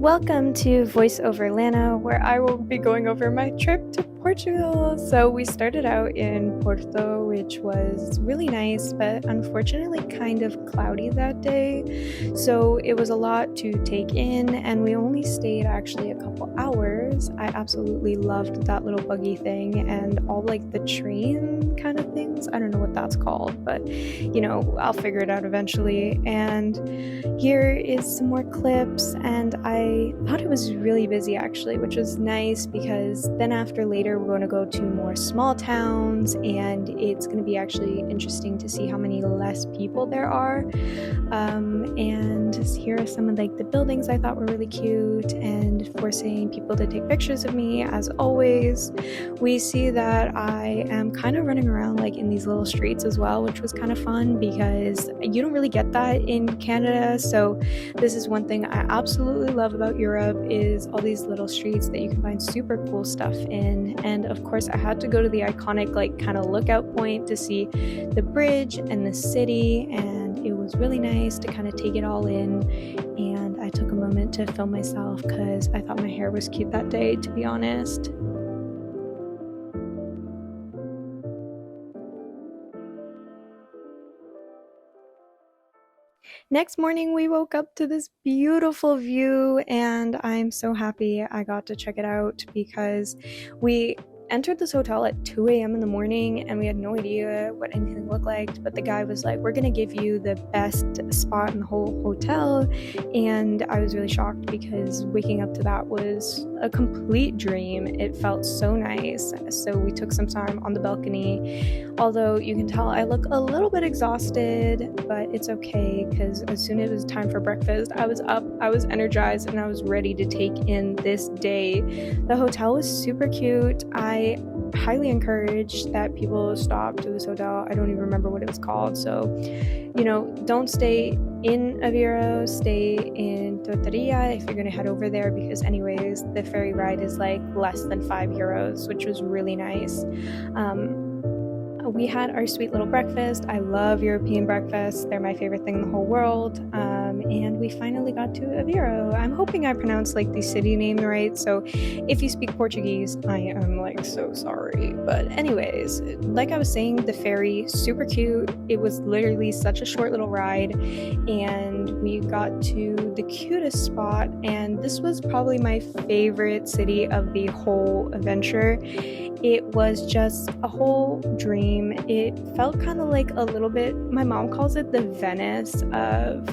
Welcome to Voice Over Lana, where I will be going over my trip to Portugal. So we started out in Porto, which was really nice, but unfortunately kind of cloudy that day. So it was a lot to take in, and we only stayed actually a couple hours. I absolutely loved that little buggy thing and all like the train kind of things. I don't know what that's called, but I'll figure it out eventually. And here is some more clips, and I thought it was really busy actually, which was nice because then later we're going to go to more small towns, and it's going to be actually interesting to see how many less people there are. And here are some of like the buildings I thought were really cute and forcing people to take pictures of me. As always, we see that I am kind of running around like in these little streets as well, which was kind of fun because you don't really get that in Canada. So this is one thing I absolutely love about Europe, is all these little streets that you can find super cool stuff in. And of course I had to go to the iconic like kind of lookout point to see the bridge and the city, and it was really nice to kind of take it all in. And I took a moment to film myself because I thought my hair was cute that day, to be honest. Next morning, we woke up to this beautiful view, and I'm so happy I got to check it out because we entered this hotel at 2 a.m. in the morning and we had no idea what anything looked like, but the guy was like, we're gonna give you the best spot in the whole hotel. And I was really shocked because waking up to that was a complete dream. It felt so nice. So we took some time on the balcony, although you can tell I look a little bit exhausted, but it's okay because as soon as it was time for breakfast, I was up, I was energized, and I was ready to take in this day. The hotel was super cute. I highly encourage that people stop to this hotel. I don't even remember what it was called. So, don't stay in Aveiro, stay in Tortoria if you're going to head over there, because anyways, the ferry ride is like less than €5, which was really nice. We had our sweet little breakfast. I love European breakfasts. They're my favorite thing in the whole world. And we finally got to Aveiro. I'm hoping I pronounced like the city name right. So if you speak Portuguese, I am like so sorry. But anyways, like I was saying, the ferry, super cute. It was literally such a short little ride, and we got to the cutest spot. And this was probably my favorite city of the whole adventure. It was just a whole dream. It felt kind of like a little bit, my mom calls it the Venice of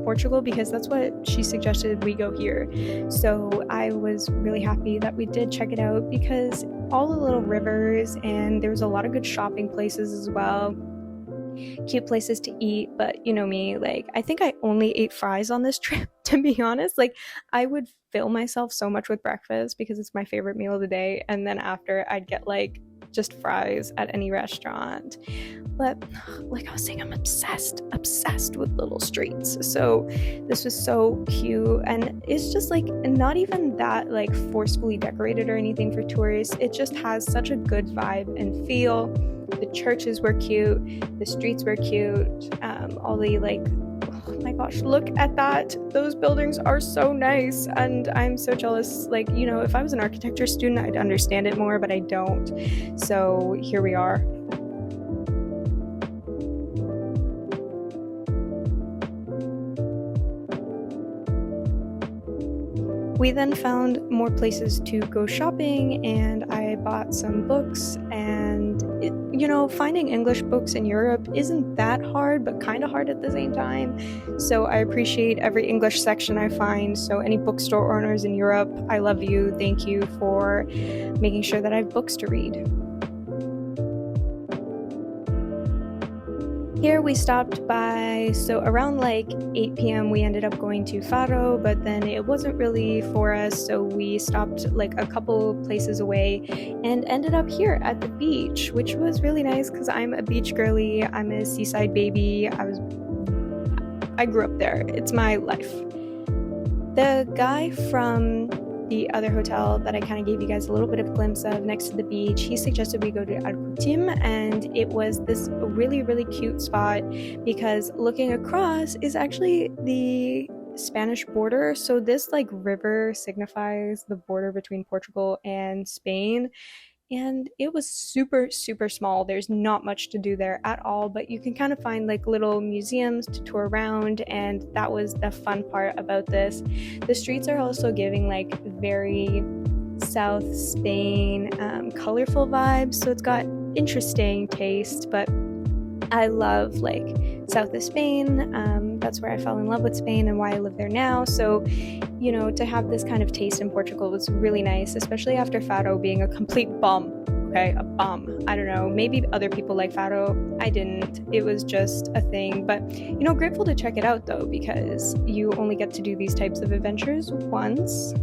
Portugal, because that's what she suggested we go here. So I was really happy that we did check it out because all the little rivers, and there was a lot of good shopping places as well. Cute places to eat, but you know me, like I think I only ate fries on this trip, to be honest. Like I would fill myself so much with breakfast because it's my favorite meal of the day, and then after I'd get like just fries at any restaurant. But like I was saying, I'm obsessed with little streets. So this was so cute, and it's just like not even that like forcefully decorated or anything for tourists. It just has such a good vibe and feel. The churches were cute, the streets were cute, all the like, oh my gosh, look at that. Those buildings are so nice, and I'm so jealous. Like, if I was an architecture student, I'd understand it more, but I don't. So here we are. We then found more places to go shopping, and I bought some books. And finding English books in Europe isn't that hard, but kind of hard at the same time. So I appreciate every English section I find. So any bookstore owners in Europe, I love you. Thank you for making sure that I have books to read. Here we stopped by, so around like 8 p.m. we ended up going to Faro, but then it wasn't really for us, so we stopped like a couple places away and ended up here at the beach, which was really nice because I'm a beach girly, I'm a seaside baby, I grew up there, it's my life. The guy from the other hotel that I kind of gave you guys a little bit of a glimpse of next to the beach, he suggested we go to Arcutim, and it was this really, really cute spot because looking across is actually the Spanish border. So this like river signifies the border between Portugal and Spain, and it was super super small. There's not much to do there at all, but you can kind of find like little museums to tour around, and that was the fun part about this. The streets are also giving like very South Spain colorful vibes, so it's got interesting taste. But I love like south of Spain. That's where I fell in love with Spain and why I live there now. So, you know, to have this kind of taste in Portugal was really nice, especially after Fado being a complete bum. Okay, a bum. I don't know. Maybe other people like Fado. I didn't. It was just a thing. But, you know, grateful to check it out though, because you only get to do these types of adventures once.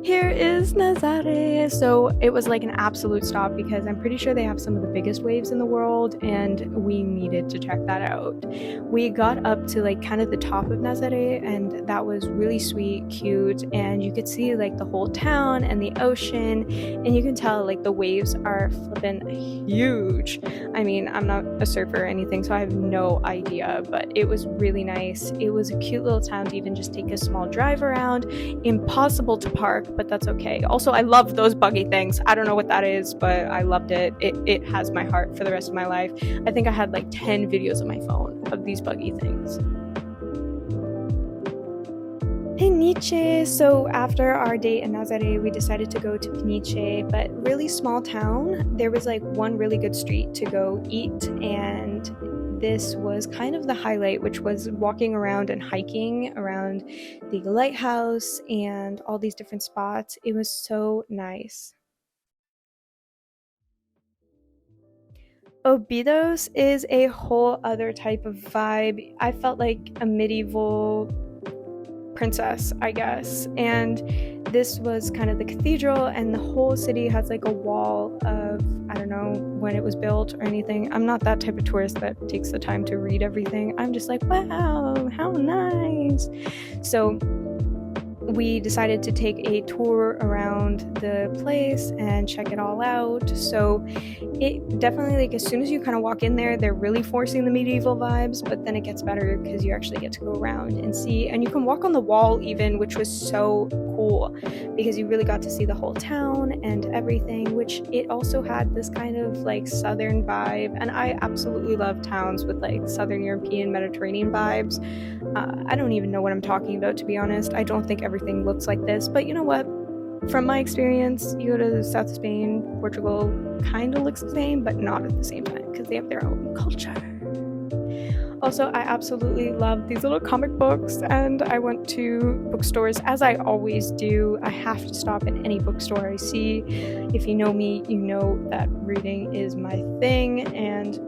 Here is Nazare. So it was like an absolute stop because I'm pretty sure they have some of the biggest waves in the world, and we needed to check that out. We got up to like kind of the top of Nazare, and that was really sweet, cute, and you could see like the whole town and the ocean, and you can tell like the waves are flipping huge. I mean, I'm not a surfer or anything, so I have no idea, but it was really nice. It was a cute little town to even just take a small drive around. Impossible to park, but that's okay. Also, I love those buggy things. I don't know what that is, but I loved it. It has my heart for the rest of my life. I think I had like 10 videos on my phone of these buggy things. Peniche. So after our date in Nazare, we decided to go to Peniche, but really small town. There was like one really good street to go eat, and this was kind of the highlight, which was walking around and hiking around the lighthouse and all these different spots. It was so nice. Obidos is a whole other type of vibe. I felt like a medieval princess, I guess. And this was kind of the cathedral, and the whole city has like a wall of, I don't know when it was built or anything. I'm not that type of tourist that takes the time to read everything. I'm just like, wow, how nice. So we decided to take a tour around the place and check it all out. So it definitely, like, as soon as you kind of walk in there, they're really forcing the medieval vibes, but then it gets better because you actually get to go around and see, and you can walk on the wall even, which was so cool because you really got to see the whole town and everything, which it also had this kind of like southern vibe, and I absolutely love towns with like southern European Mediterranean vibes. I don't even know what I'm talking about, to be honest. I don't think everything looks like this, but you know what? From my experience, you go to South Spain, Portugal, kind of looks the same, but not at the same time because they have their own culture. Also, I absolutely love these little comic books, and I went to bookstores, as I always do. I have to stop at any bookstore I see. If you know me, you know that reading is my thing, and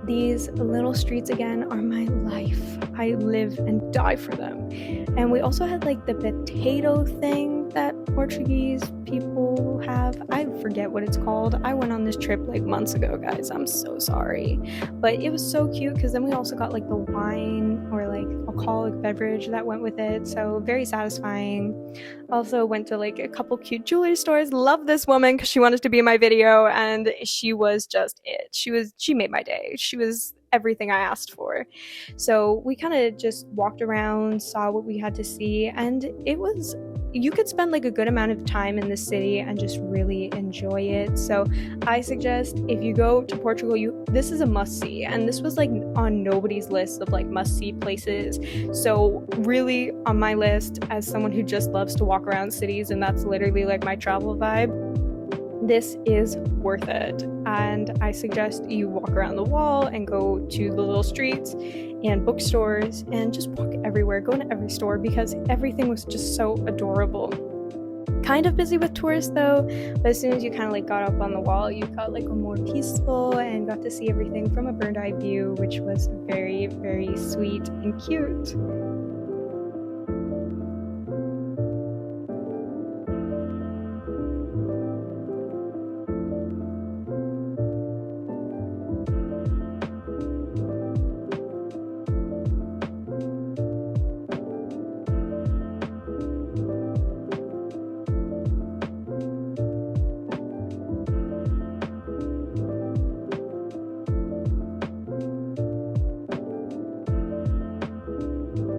these little streets again are my life. I live and die for them. And we also had like the potato thing that Portuguese people have. I forget what it's called. I went on this trip like months ago, guys. I'm so sorry. But it was so cute because then we also got like the wine or like alcoholic beverage that went with it. So very satisfying. Also went to like a couple cute jewelry stores. Love this woman because she wanted to be in my video, and she was just it. She made my day. She was everything I asked for. So we kind of just walked around, saw what we had to see, and you could spend like a good amount of time in the city and just really enjoy it. So I suggest if you go to Portugal, this is a must-see, and this was like on nobody's list of like must-see places. So really on my list as someone who just loves to walk around cities, and that's literally like my travel vibe, this is worth it. And I suggest you walk around the wall and go to the little streets and bookstores and just walk everywhere, go into every store because everything was just so adorable. Kind of busy with tourists though, but as soon as you kind of like got up on the wall, you got like a more peaceful and got to see everything from a bird's eye view, which was very, very sweet and cute.